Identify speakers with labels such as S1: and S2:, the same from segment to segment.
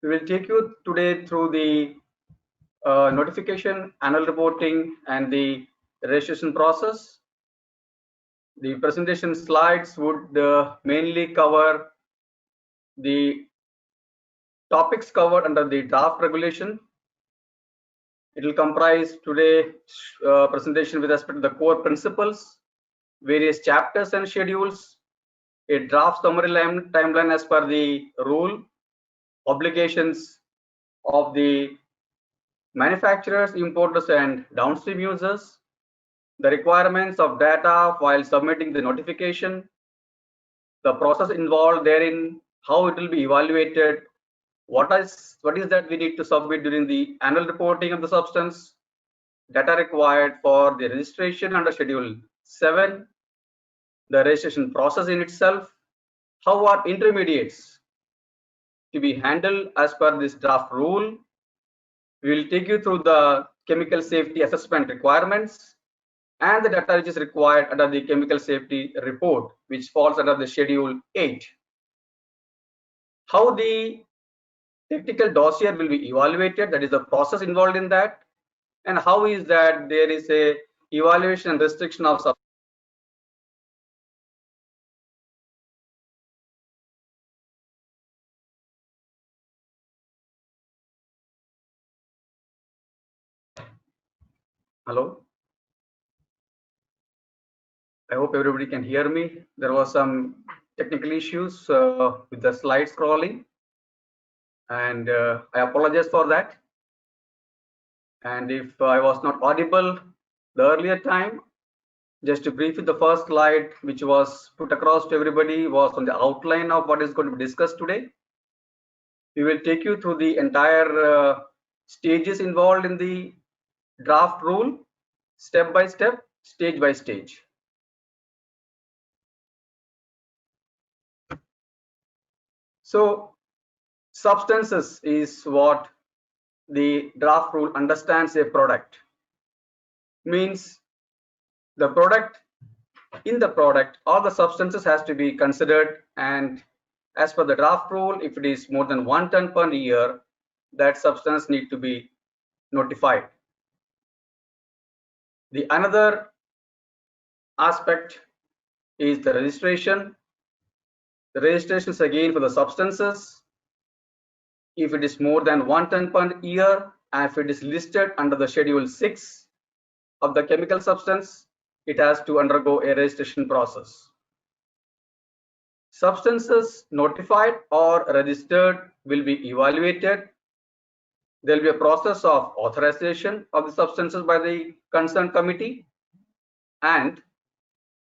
S1: We will take you today through the notification, annual reporting, and the registration process. The presentation slides would mainly cover the topics covered under the draft regulation. It will comprise today presentation with respect to the core principles, various chapters and schedules, a draft summary timeline as per the rule, obligations of the manufacturers, importers, and downstream users, the requirements of data while submitting the notification, the process involved therein, how it will be evaluated, what is that we need to submit during the annual reporting of the substance, data required for the registration under Schedule 7, the registration process in itself, how are intermediates to be handled as per this draft rule. We will take you through the chemical safety assessment requirements and the data which is required under the chemical safety report, which falls under the Schedule 8. How the technical dossier will be evaluated, that is the process involved in that, and how is that there is a evaluation and restriction of substance. Hello, I hope everybody can hear me. There was some technical issues with the slide scrolling, and I apologize for that. And if I was not audible the earlier time, just to brief you, the first slide which was put across to everybody was on the outline of what is going to be discussed today. We will take you through the entire stages involved in the draft rule, step by step, stage by stage. So substances is what the draft rule understands a product. Means the product, in the product, all the substances has to be considered, and as per the draft rule, if it is more than 1 ton per year, that substance need to be notified. The another aspect is the registration. The registration is again for the substances. If it is more than 1 ton per year, and if it is listed under the Schedule 6 of the chemical substance, it has to undergo a registration process. Substances notified or registered will be evaluated. There will be a process of authorization of the substances by the concerned committee, and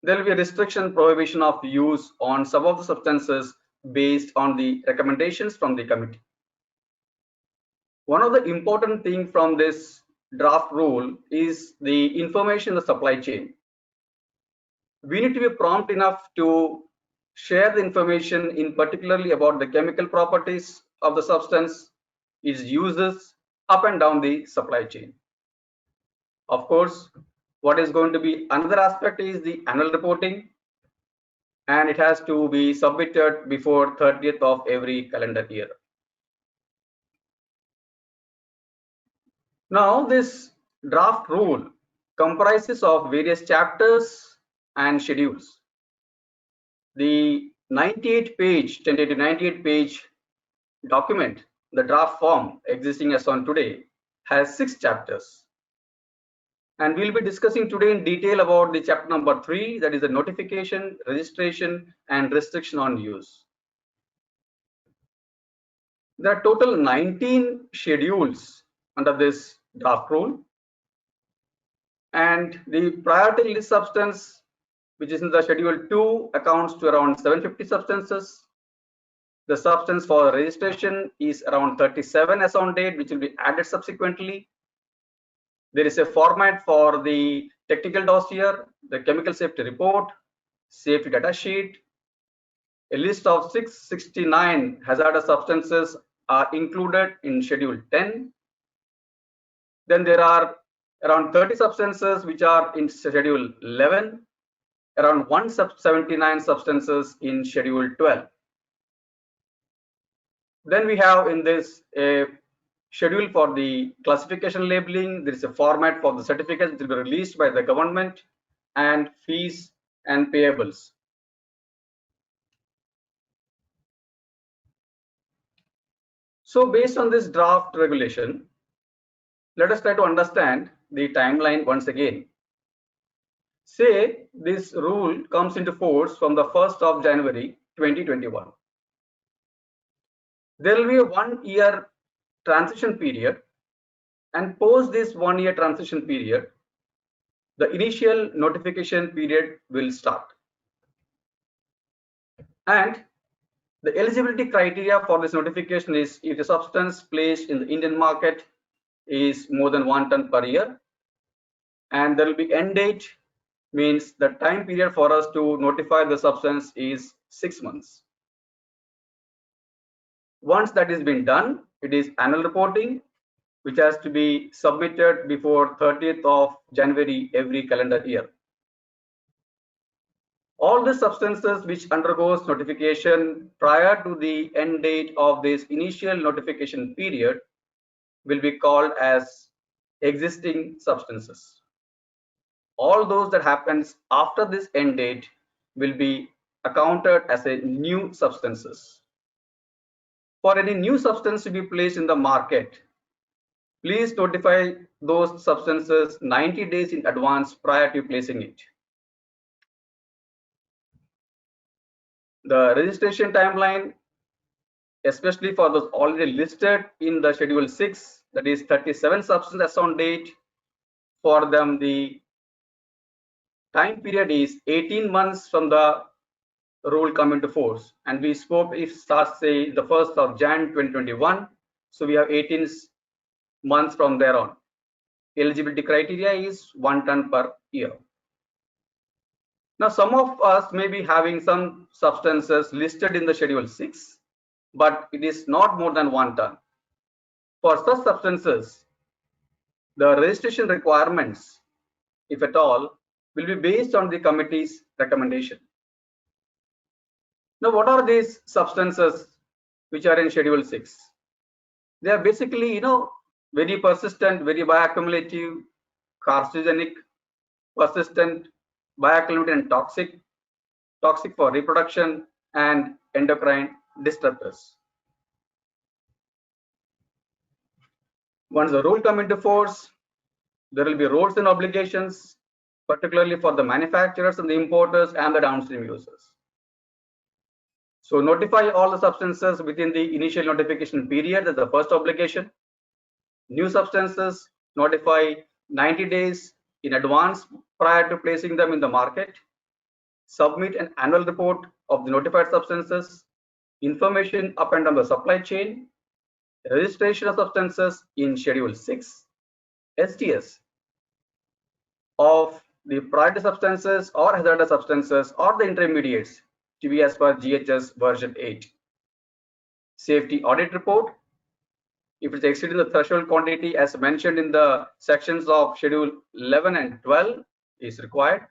S1: there will be a restriction prohibition of use on some of the substances based on the recommendations from the committee. One of the important things from this draft rule is the information in the supply chain. We need to be prompt enough to share the information in particularly about the chemical properties of the substance, its uses up and down the supply chain. Of course, what is going to be another aspect is the annual reporting, and it has to be submitted before 30th of every calendar year. Now this draft rule comprises of various chapters and schedules. The 98-page, tentative 98-page document, the draft form existing as on today, has 6 chapters. And we'll be discussing today in detail about the chapter number 3, that is the notification, registration, and restriction on use. There are total 19 schedules under this draft rule, and the priority list substance, which is in the Schedule 2, accounts to around 750 substances. The substance for registration is around 37 as on date, which will be added subsequently. There is a format for the technical dossier, the chemical safety report, safety data sheet. A list of 669 hazardous substances are included in Schedule 10. Then there are around 30 substances which are in Schedule 11, around 179 substances in Schedule 12. Then we have in this a schedule for the classification labeling. There is a format for the certificates that will be released by the government, and fees and payables. So based on this draft regulation, let us try to understand the timeline once again. Say this rule comes into force from the 1st of January 2021. There will be a 1 year transition period, and post this 1 year transition period, the initial notification period will start. And the eligibility criteria for this notification is if the substance placed in the Indian market is more than 1 ton per year, and there will be end date, means the time period for us to notify the substance is 6 months. Once that has been done, it is annual reporting, which has to be submitted before 30th of January every calendar year. All the substances which undergoes notification prior to the end date of this initial notification period will be called as existing substances. All those that happens after this end date will be accounted as a new substances. For any new substance to be placed in the market, please notify those substances 90 days in advance prior to placing it. The registration timeline, especially for those already listed in the Schedule 6, that is 37 substances as on date, for them the time period is 18 months from the rule come into force. And we spoke if starts say the 1st of Jan 2021, so we have 18 months from there on. Eligibility criteria is 1 ton per year. Now, some of us may be having some substances listed in the Schedule 6, but it is not more than 1 ton. For such substances, the registration requirements, if at all, will be based on the committee's recommendation. Now, what are these substances which are in Schedule 6? They are basically, very persistent, very bioaccumulative, carcinogenic, persistent, bioaccumulative, and toxic for reproduction, and endocrine disruptors. Once the rule come into force, there will be roles and obligations, particularly for the manufacturers and the importers and the downstream users. So notify all the substances within the initial notification period. That's the first obligation. New substances, notify 90 days in advance prior to placing them in the market. Submit an annual report of the notified substances, information up and down the supply chain, registration of substances in Schedule 6, STS of the priority substances or hazardous substances or the intermediates to be as per GHS version 8. Safety audit report, if it's exceeding the threshold quantity as mentioned in the sections of Schedule 11 and 12 is required.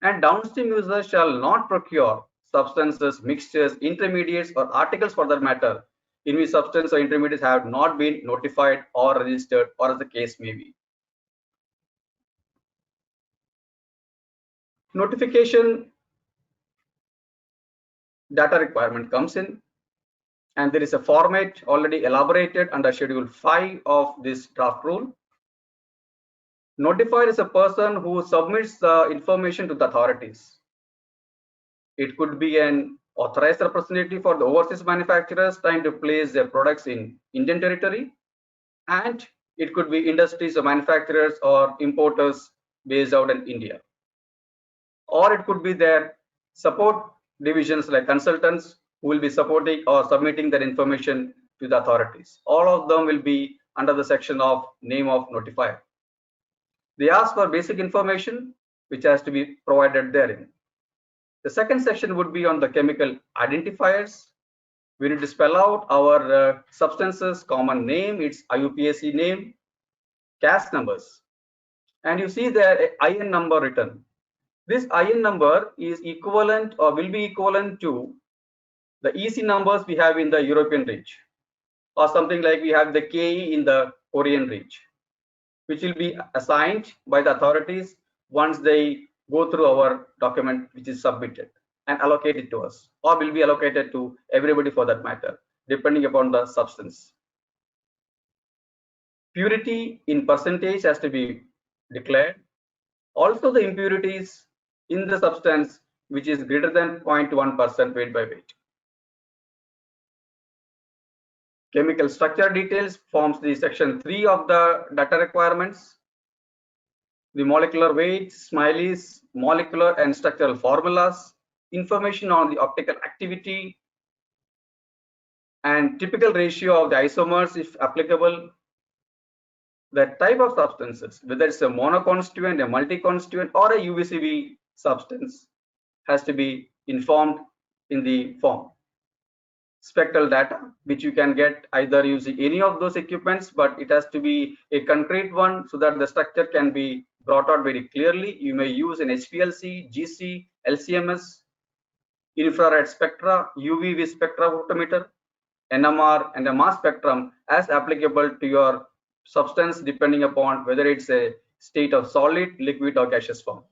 S1: And downstream users shall not procure substances, mixtures, intermediates, or articles for that matter in which substance or intermediates have not been notified or registered, or as the case may be. Notification data requirement comes in, and there is a format already elaborated under Schedule 5 of this draft rule. Notified is a person who submits the information to the authorities. It could be an authorized representative for the overseas manufacturers trying to place their products in Indian territory, and it could be industries or manufacturers or importers based out in India, or it could be their support divisions like consultants who will be supporting or submitting their information to the authorities. All of them will be under the section of name of notifier. They ask for basic information which has to be provided therein. The second section would be on the chemical identifiers. We need to spell out our substances common name, its IUPAC name, CAS numbers, and you see there IN number written. This IN number is equivalent or will be equivalent to the EC numbers we have in the European reach, or something like we have the KE in the Korean reach, which will be assigned by the authorities once they go through our document which is submitted and allocated to us, or will be allocated to everybody for that matter, depending upon the substance. Purity in percentage has to be declared. Also, the impurities in the substance which is greater than 0.1% weight by weight. Chemical structure details forms the section 3 of the data requirements. The molecular weights, SMILES, molecular and structural formulas, information on the optical activity, and typical ratio of the isomers if applicable. The type of substances, whether it's a monoconstituent, a multi-constituent, or a UVCV substance, has to be informed in the form. Spectral data, which you can get either using any of those equipments, but it has to be a concrete one so that the structure can be brought out very clearly. You may use an HPLC, GC, LCMS, infrared spectra, UV spectrophotometer, NMR, and a mass spectrum as applicable to your substance, depending upon whether it's a state of solid, liquid, or gaseous form.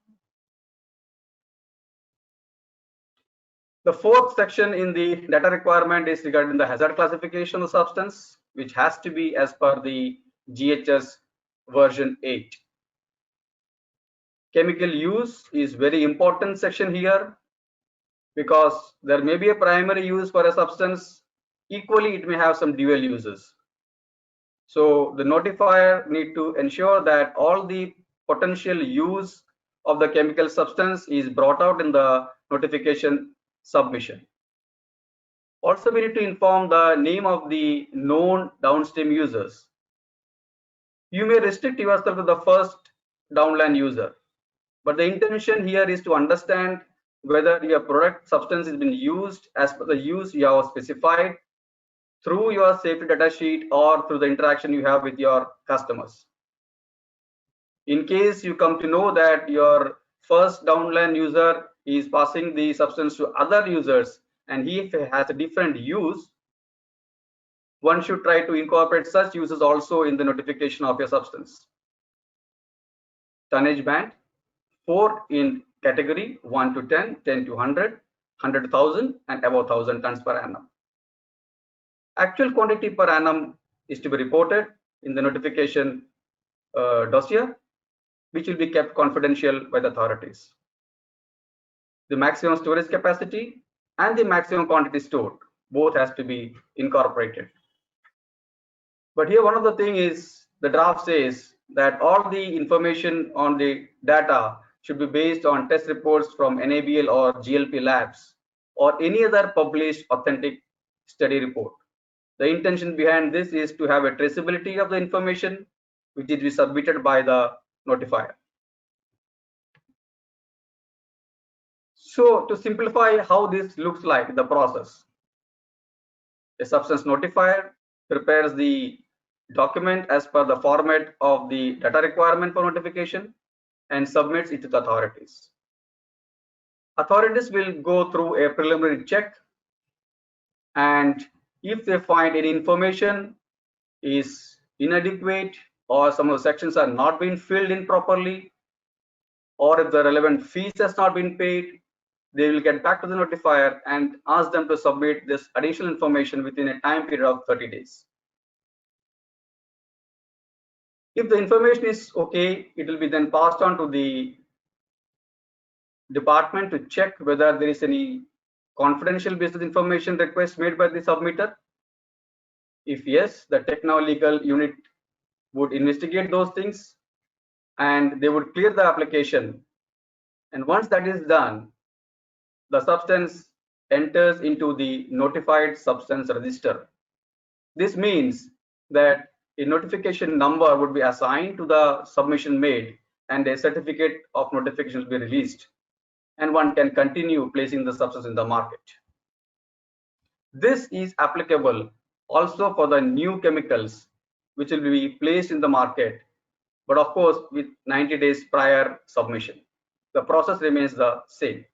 S1: The fourth section in the data requirement is regarding the hazard classification of substance, which has to be as per the GHS version 8. Chemical use is very important section here, because there may be a primary use for a substance. Equally, it may have some dual uses. So the notifier need to ensure that all the potential use of the chemical substance is brought out in the notification submission. Also, we need to inform the name of the known downstream users. You may restrict yourself to the first downline user, but the intention here is to understand whether your product substance is being used as per the use you have specified through your safety data sheet or through the interaction you have with your customers. In case you come to know that your first downline user is passing the substance to other users and he has a different use, one should try to incorporate such uses also in the notification of your substance. Tonnage band, 4 in category 1 to 10, 10 to 100, 100,000 and above 1,000 tons per annum. Actual quantity per annum is to be reported in the notification dossier, which will be kept confidential by the authorities. The maximum storage capacity and the maximum quantity stored, both has to be incorporated. But here one of the thing is, the draft says that all the information on the data should be based on test reports from NABL or GLP labs or any other published authentic study report. The intention behind this is to have a traceability of the information which is submitted by the notifier. So to simplify how this looks like, the process, a substance notifier prepares the document as per the format of the data requirement for notification and submits it to the authorities. Authorities will go through a preliminary check, and if they find any information is inadequate or some of the sections are not being filled in properly, or if the relevant fees has not been paid, they will get back to the notifier and ask them to submit this additional information within a time period of 30 days. If the information is okay, it will be then passed on to the department to check whether there is any confidential business information request made by the submitter. If yes, the techno-legal unit would investigate those things and they would clear the application. And once that is done, the substance enters into the notified substance register. This means that a notification number would be assigned to the submission made and a certificate of notification will be released, and one can continue placing the substance in the market. This is applicable also for the new chemicals which will be placed in the market, but of course with 90 days prior submission. The process remains the same.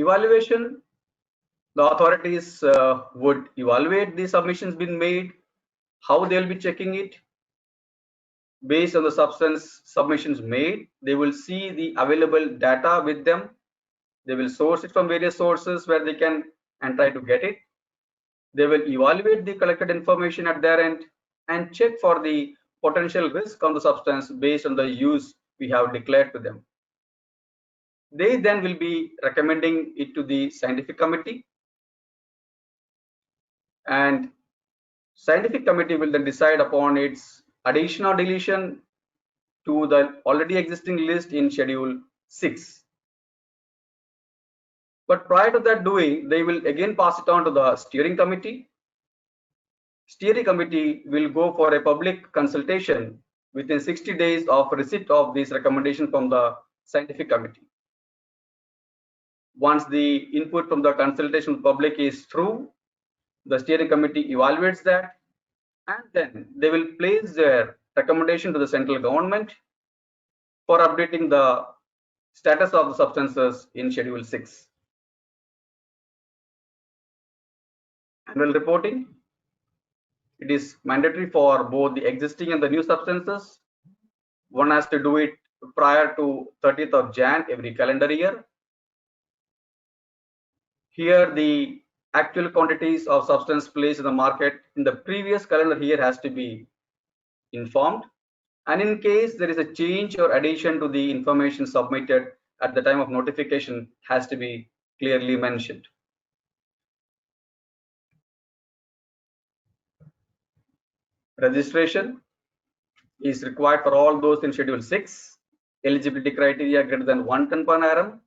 S1: Evaluation, the authorities would evaluate the submissions been made, how they'll be checking it. Based on the substance submissions made, they will see the available data with them. They will source it from various sources where they can and try to get it. They will evaluate the collected information at their end and check for the potential risk on the substance based on the use we have declared to them. They then will be recommending it to the scientific committee, and scientific committee will then decide upon its addition or deletion to the already existing list in schedule 6. But prior to that doing, they will again pass it on to the steering committee. Steering committee will go for a public consultation within 60 days of receipt of this recommendation from the scientific committee. Once the input from the consultation public is through, the steering committee evaluates that, and then they will place their recommendation to the central government for updating the status of the substances in schedule 6. Annual reporting. It is mandatory for both the existing and the new substances. One has to do it prior to 30th of Jan every calendar year. Here the actual quantities of substance placed in the market in the previous calendar year has to be informed, and in case there is a change or addition to the information submitted at the time of notification has to be clearly mentioned. Registration is required for all those in schedule 6. Eligibility criteria greater than 1 ton per annum.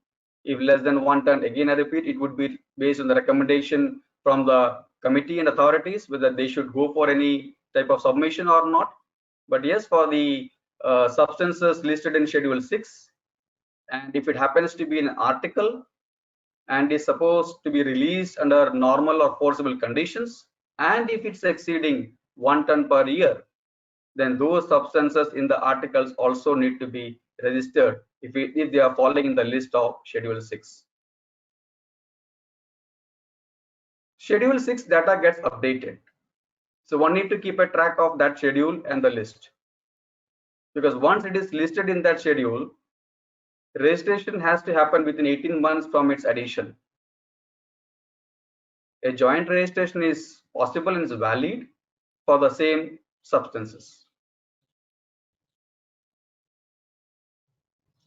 S1: If less than 1 ton, again I repeat, it would be based on the recommendation from the committee and authorities whether they should go for any type of submission or not. But yes, for the substances listed in schedule 6, and if it happens to be an article and is supposed to be released under normal or forcible conditions, and if it's exceeding 1 ton per year, then those substances in the articles also need to be registered if they are falling in the list of schedule 6. Schedule 6 data gets updated, so one need to keep a track of that schedule and the list, because once it is listed in that schedule, registration has to happen within 18 months from its addition. A joint registration is possible and is valid for the same substances.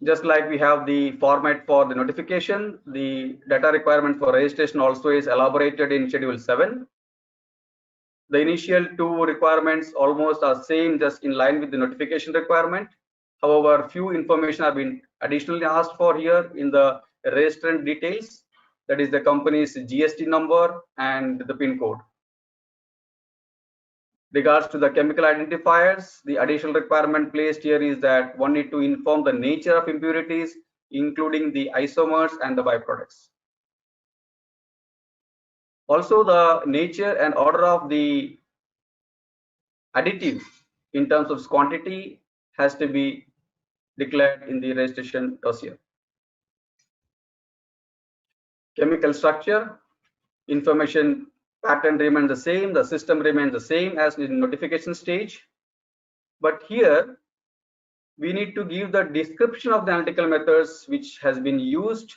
S1: Just like we have the format for the notification, the data requirement for registration also is elaborated in schedule 7. The initial 2 requirements almost are same, just in line with the notification requirement. However, few information have been additionally asked for here in the registrant details, that is the company's GST number and the PIN code. Regards to the chemical identifiers, the additional requirement placed here is that one need to inform the nature of impurities, including the isomers and the byproducts. Also, the nature and order of the additive in terms of quantity has to be declared in the registration dossier. Chemical structure information pattern remains the same, the system remains the same as in notification stage, but here we need to give the description of the analytical methods which has been used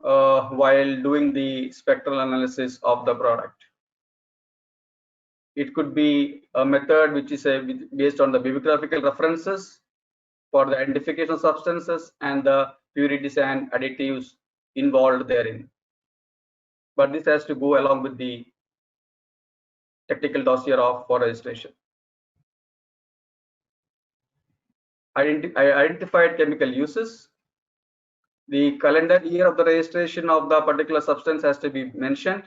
S1: while doing the spectral analysis of the product. It could be a method which is based on the bibliographical references for the identification of substances and the purities and additives involved therein. But this has to go along with the technical dossier for registration. Identified chemical uses. The calendar year of the registration of the particular substance has to be mentioned.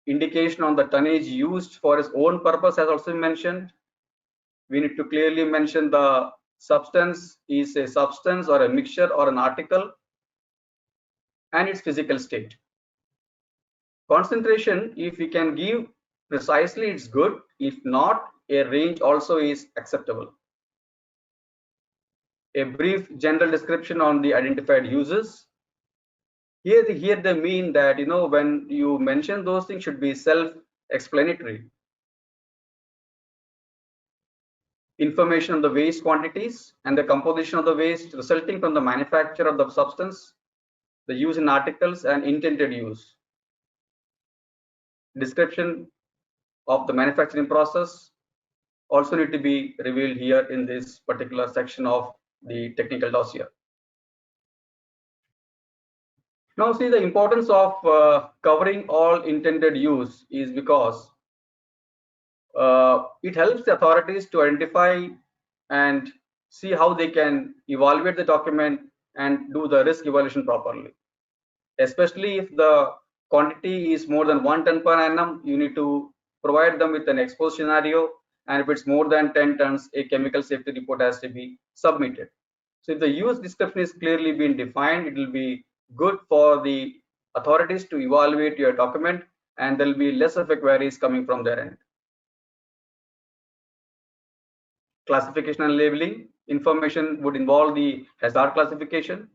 S1: Indication on the tonnage used for its own purpose has also been mentioned. We need to clearly mention the substance is a substance or a mixture or an article and its physical state. Concentration, if we can give precisely, it's good. If not, a range also is acceptable. A brief general description on the identified uses. Here they mean that, when you mention those things should be self-explanatory. Information on the waste quantities and the composition of the waste resulting from the manufacture of the substance, the use in articles and intended use. Description of the manufacturing process also need to be revealed here in this particular section of the technical dossier. Now see, the importance of covering all intended use is because it helps the authorities to identify and see how they can evaluate the document and do the risk evaluation properly. Especially if the quantity is more than 1 ton per annum, you need to provide them with an exposed scenario, and if it's more than 10 tons, a chemical safety report has to be submitted. So if the use description is clearly been defined, it will be good for the authorities to evaluate your document, and there will be less of a queries coming from their end. Classification and labeling information would involve the hazard classification,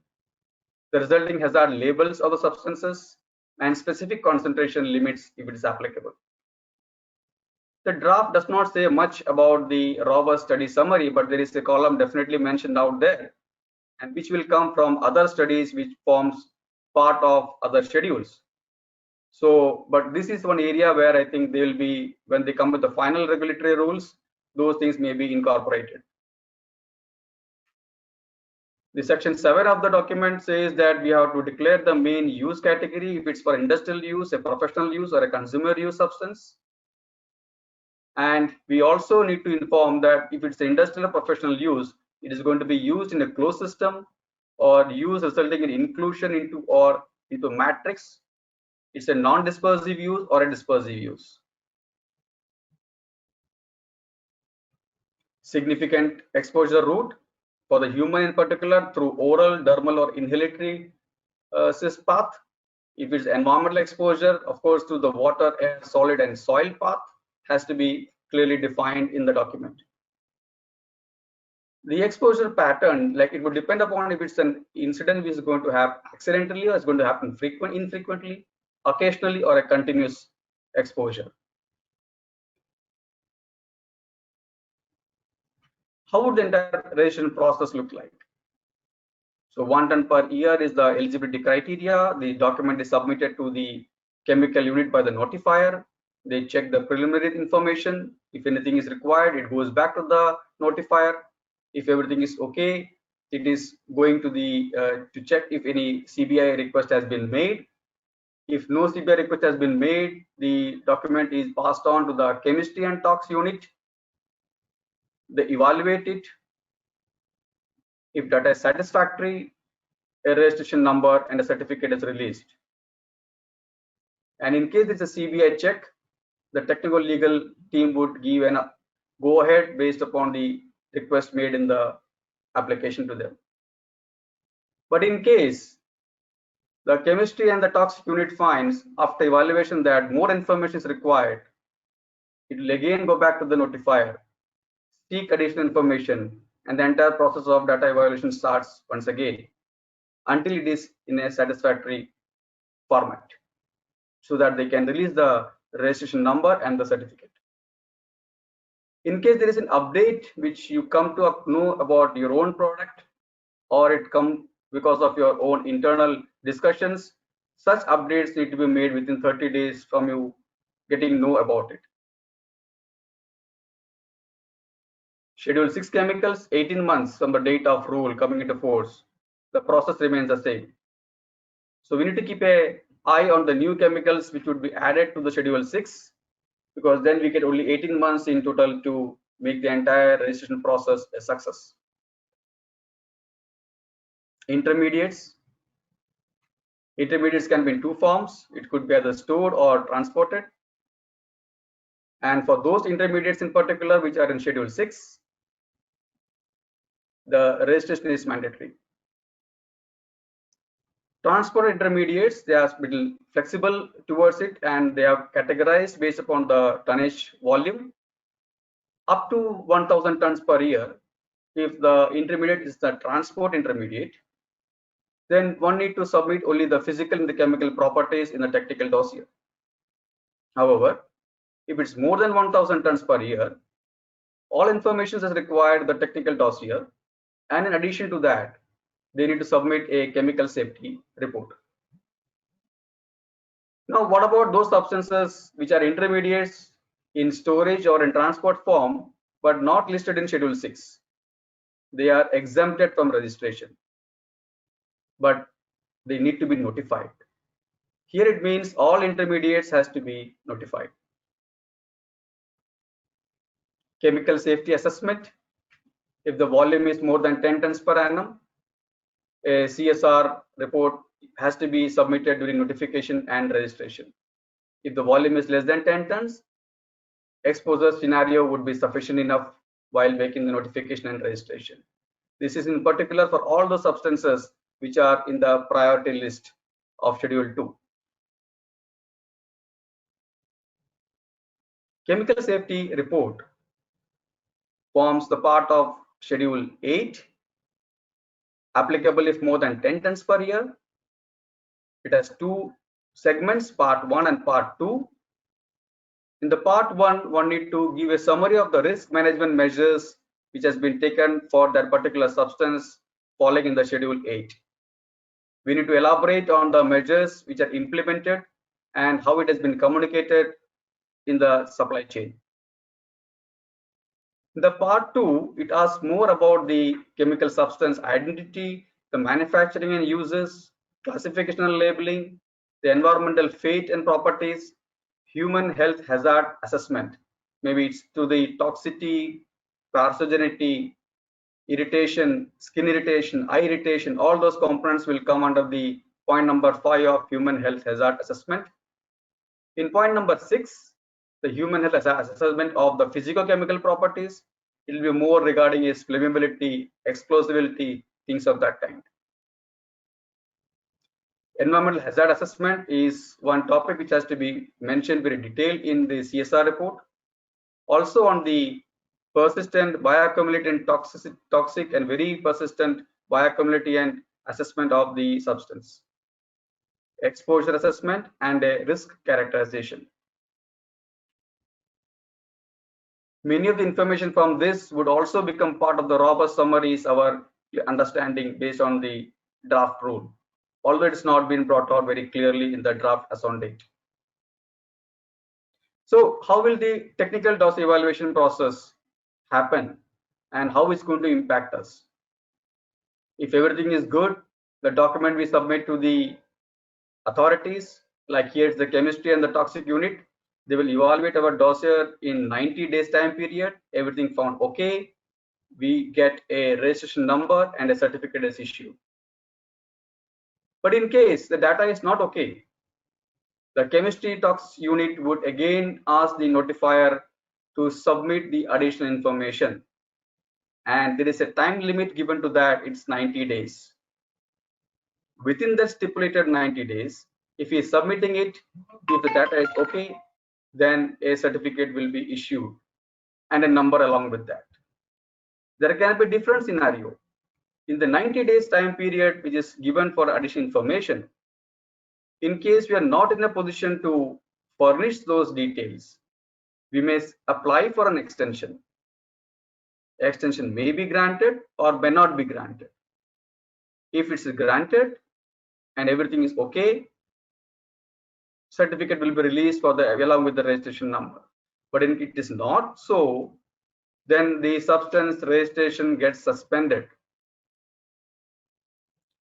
S1: the resulting hazard labels of the substances, and specific concentration limits if it is applicable. The draft does not say much about the robust study summary, but there is a column definitely mentioned out there, and which will come from other studies which forms part of other schedules. So, but this is one area where I think they will be, when they come with the final regulatory rules, those things may be incorporated. The section 7 of the document says that we have to declare the main use category, if it's for industrial use, a professional use, or a consumer use substance. And we also need to inform that if it's industrial or professional use, it is going to be used in a closed system or use resulting in inclusion into matrix. It's a non-dispersive use or a dispersive use. Significant exposure route for the human in particular through oral, dermal, or inhalatory cis path. If it's environmental exposure, of course, through the water, air, solid, and soil path has to be clearly defined in the document. The exposure pattern, like it would depend upon if it's an incident which is going to happen accidentally or it's going to happen infrequently, occasionally, or a continuous exposure. How would the entire registration process look like? So 1 ton per year is the eligibility criteria. The document is submitted to the chemical unit by the notifier. They check the preliminary information. If anything is required, it goes back to the notifier. If everything is okay, it is going to the to check if any CBI request has been made. If no CBI request has been made, the document is passed on to the chemistry and tox unit. They evaluate it. If data is satisfactory, a registration number and a certificate is released. And in case it's a CBI check, the technical legal team would give an go ahead based upon the request made in the application to them. But in case the chemistry and the toxic unit finds after evaluation that more information is required, it will again go back to the notifier, seek additional information, and the entire process of data evaluation starts once again until it is in a satisfactory format, so that they can release the registration number and the certificate. In case there is an update which you come to know about your own product, or it comes because of your own internal discussions, such updates need to be made within 30 days from you getting know about it. Schedule 6 chemicals, 18 months from the date of rule coming into force. The process remains the same. So we need to keep an eye on the new chemicals which would be added to the Schedule 6, because then we get only 18 months in total to make the entire registration process a success. Intermediates. Intermediates can be in two forms. It could be either stored or transported. And for those intermediates in particular which are in Schedule 6, the registration is mandatory. Transport intermediates, they are a little flexible towards it, and they are categorized based upon the tonnage volume. Up to 1,000 tons per year, if the intermediate is the transport intermediate, then one need to submit only the physical and the chemical properties in the technical dossier. However, if it's more than 1000 tons per year, all information is required in the technical dossier, and in addition to that, they need to submit a chemical safety report. Now, what about those substances which are intermediates in storage or in transport form but not listed in Schedule 6? They are exempted from registration, but they need to be notified. Here it means all intermediates has to be notified. Chemical safety assessment. If the volume is more than 10 tons per annum, a CSR report has to be submitted during notification and registration. If the volume is less than 10 tons, exposure scenario would be sufficient enough while making the notification and registration. This is in particular for all the substances which are in the priority list of Schedule 2. Chemical safety report forms the part of Schedule 8, applicable if more than 10 tons per year. It has two segments, part 1 and part 2. In the part 1, one need to give a summary of the risk management measures which has been taken for that particular substance falling in the Schedule 8. We need to elaborate on the measures which are implemented and how it has been communicated in the supply chain. In the part 2, it asks more about the chemical substance identity, the manufacturing and uses, classification and labeling, the environmental fate and properties, human health hazard assessment. Maybe it's to the toxicity, carcinogenity, irritation, skin irritation, eye irritation, all those components will come under the point number 5 of human health hazard assessment. In point number 6, the human health assessment of the physicochemical properties. It will be more regarding its flammability, explosibility, things of that kind. Environmental hazard assessment is one topic which has to be mentioned very detailed in the CSR report. Also on the persistent bioaccumulative and toxic and very persistent bioaccumulative and assessment of the substance. Exposure assessment and a risk characterization. Many of the information from this would also become part of the robust summaries, our understanding based on the draft rule, although it's not been brought out very clearly in the draft as on date. So how will the technical dossier evaluation process happen and how it's going to impact us? If everything is good, the document we submit to the authorities, like here's the chemistry and the toxic unit, they will evaluate our dossier in 90 days time period. Everything found okay, we get a registration number and a certificate is issued. But in case the data is not okay, the chemistry tox unit would again ask the notifier to submit the additional information, and there is a time limit given to that. It's 90 days. Within the stipulated 90 days, if he is submitting it, if the data is okay, then a certificate will be issued and a number along with that. There can be different scenario. In the 90 days time period which is given for additional information, in case we are not in a position to furnish those details, we may apply for an extension. Extension may be granted or may not be granted. If it's granted and everything is okay, certificate will be released for the along with the registration number. But if it is not so, then the substance registration gets suspended.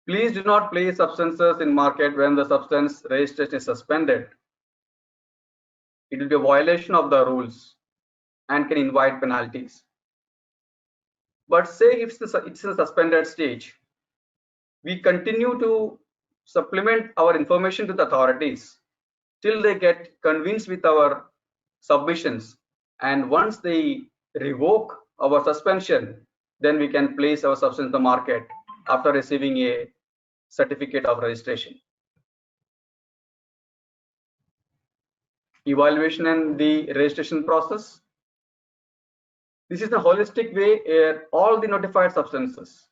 S1: Please do not place substances in market when the substance registration is suspended. It will be a violation of the rules and can invite penalties. But say if it's in a suspended stage, we continue to supplement our information to the authorities till they get convinced with our submissions, and once they revoke our suspension, then we can place our substance in the market after receiving a certificate of registration. Evaluation and the registration process. This is the holistic way all the notified substances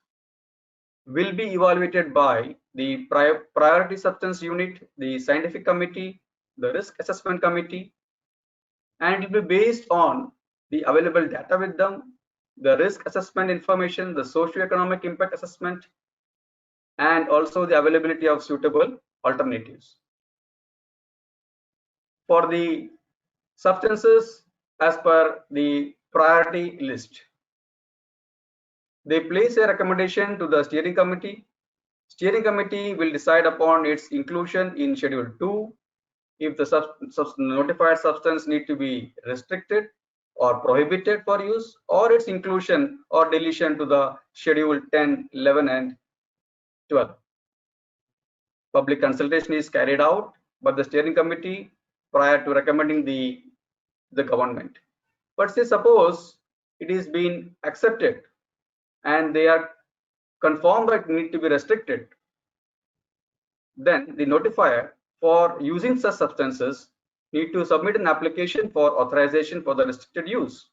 S1: will be evaluated by the priority substance unit, the scientific committee, the risk assessment committee, and it will be based on the available data with them, the risk assessment information, the socio-economic impact assessment, and also the availability of suitable alternatives. For the substances as per the priority list, they place a recommendation to the steering committee. Steering committee will decide upon its inclusion in schedule 2 if the notified substance need to be restricted or prohibited for use, or its inclusion or deletion to the schedule 10, 11 and 12. Public consultation is carried out by the steering committee prior to recommending the government. But say suppose it is being accepted and they are confirmed that need to be restricted, then the notifier for using such substances need to submit an application for authorization for the restricted use.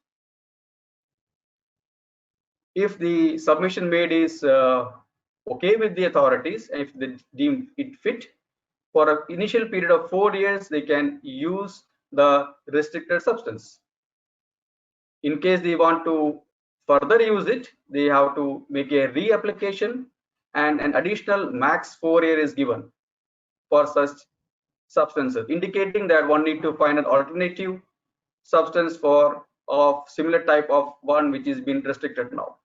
S1: If the submission made is okay with the authorities, and if they deem it fit, for an initial period of 4 years, they can use the restricted substance. In case they want to further use it, they have to make a reapplication, and an additional max 4 year is given for such substances, indicating that one need to find an alternative substance for of similar type of one which is being restricted now.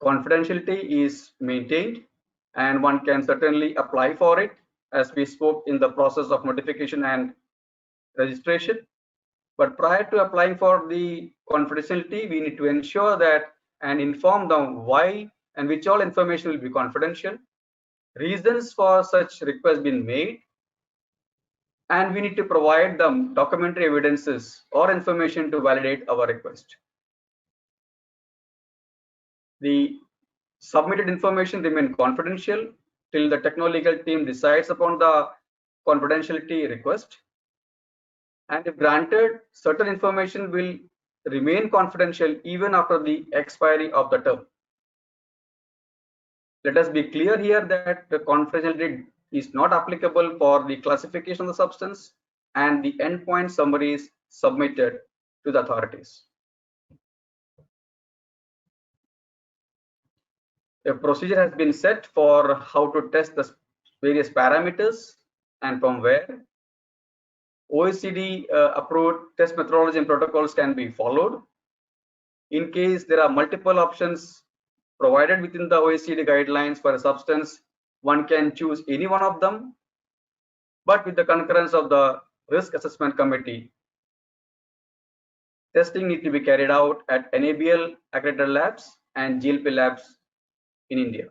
S1: Confidentiality is maintained and one can certainly apply for it, as we spoke in the process of notification and registration. But prior to applying for the confidentiality, we need to ensure that and inform them why and which all information will be confidential, reasons for such request being made, and we need to provide them documentary evidences or information to validate our request. The submitted information remain confidential till the techno-legal team decides upon the confidentiality request, and if granted, certain information will remain confidential even after the expiry of the term. Let us be clear here that the confidentiality is not applicable for the classification of the substance and the endpoint summaries submitted to the authorities. A procedure has been set for how to test the various parameters and from where. OECD approved test methodology and protocols can be followed. In case there are multiple options provided within the OECD guidelines for a substance, one can choose any one of them, but with the concurrence of the risk assessment committee. Testing need to be carried out at NABL accredited labs and GLP labs in India.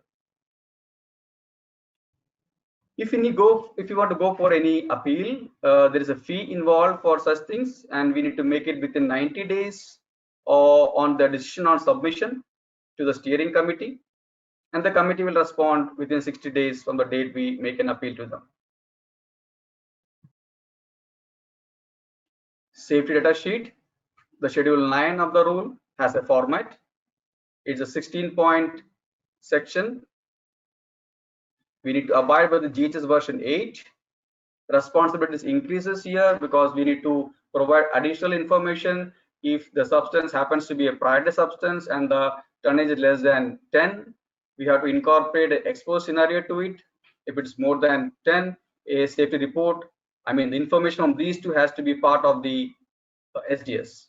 S1: If you want to go for any appeal, there is a fee involved for such things, and we need to make it within 90 days or on the decision on submission to the steering committee, and the committee will respond within 60 days from the date we make an appeal to them. Safety data sheet. The schedule 9 of the rule has a format. It's a 16-point section. We need to abide by the GHS version 8. Responsibilities increases here because we need to provide additional information if the substance happens to be a priority substance and the tonnage is less than 10. We have to incorporate an exposed scenario to it. If it's more than 10, a safety report. I mean, the information on these two has to be part of the SDS.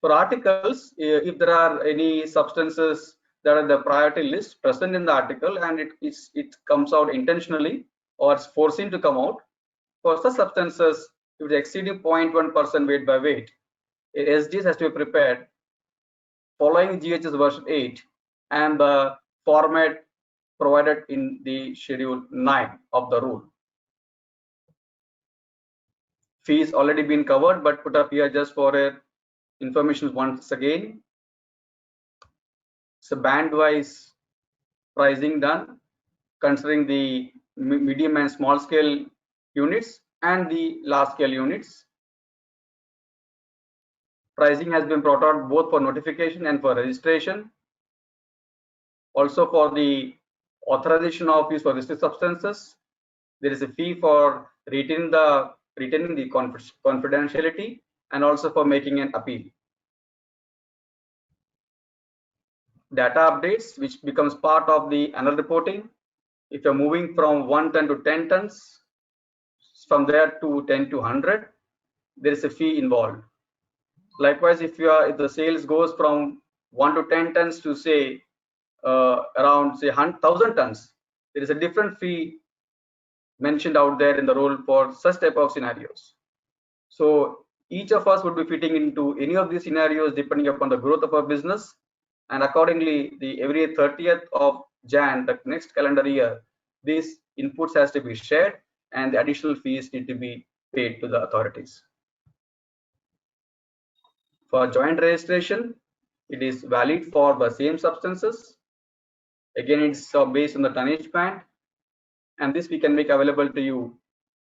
S1: For articles, if there are any substances that are the priority list present in the article and it comes out intentionally or it's foreseen to come out, for such substances, if it's exceeding 0.1% weight by weight, a SDS has to be prepared following GHS version 8 and the format provided in the schedule 9 of the rule. Fees already been covered, but put up here just for information once again. So band-wise pricing done, considering the medium and small scale units and the large scale units. Pricing has been brought out both for notification and for registration. Also for the authorization of use for listed substances, there is a fee for retaining the confidentiality and also for making an appeal. Data updates, which becomes part of the annual reporting. If you're moving from 1 ton to 10 tons, from there to 10 to 100, there is a fee involved. Likewise, if the sales goes from 1 to 10 tons to say around say 1,000 tons, there is a different fee mentioned out there in the rule for such type of scenarios. So each of us would be fitting into any of these scenarios depending upon the growth of our business, and accordingly, every 30th of Jan, the next calendar year, these inputs has to be shared and the additional fees need to be paid to the authorities. For joint registration, it is valid for the same substances. Again, it's based on the tonnage band, and this we can make available to you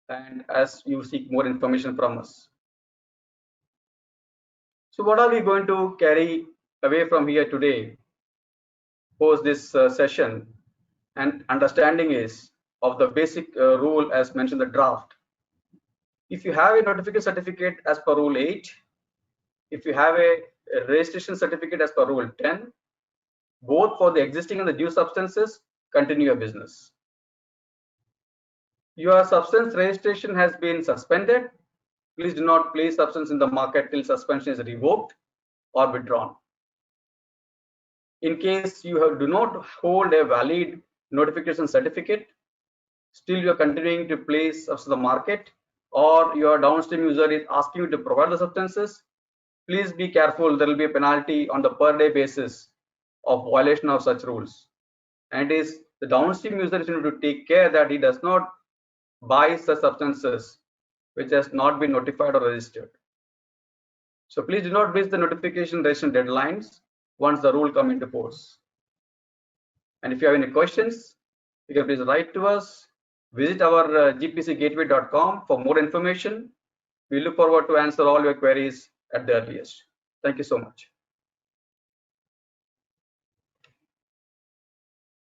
S1: and as you seek more information from us. So what are we going to carry away from here today post this session and understanding is of the basic rule as mentioned in the draft. If you have a notification certificate as per rule 8, if you have a registration certificate as per rule 10, both for the existing and the new substances, continue your business. Your substance registration has been suspended. Please do not place substance in the market till suspension is revoked or withdrawn. In case you do not hold a valid notification certificate, still you are continuing to place substance in the market, or your downstream user is asking you to provide the substances, please be careful. There will be a penalty on the per day basis of violation of such rules. And it is the downstream user is going to take care that he does not buy such substances which has not been notified or registered. So please do not miss the notification registration deadlines once the rule comes into force. And if you have any questions, you can please write to us. Visit our gpcgateway.com for more information. We look forward to answer all your queries at the earliest. Thank you so much.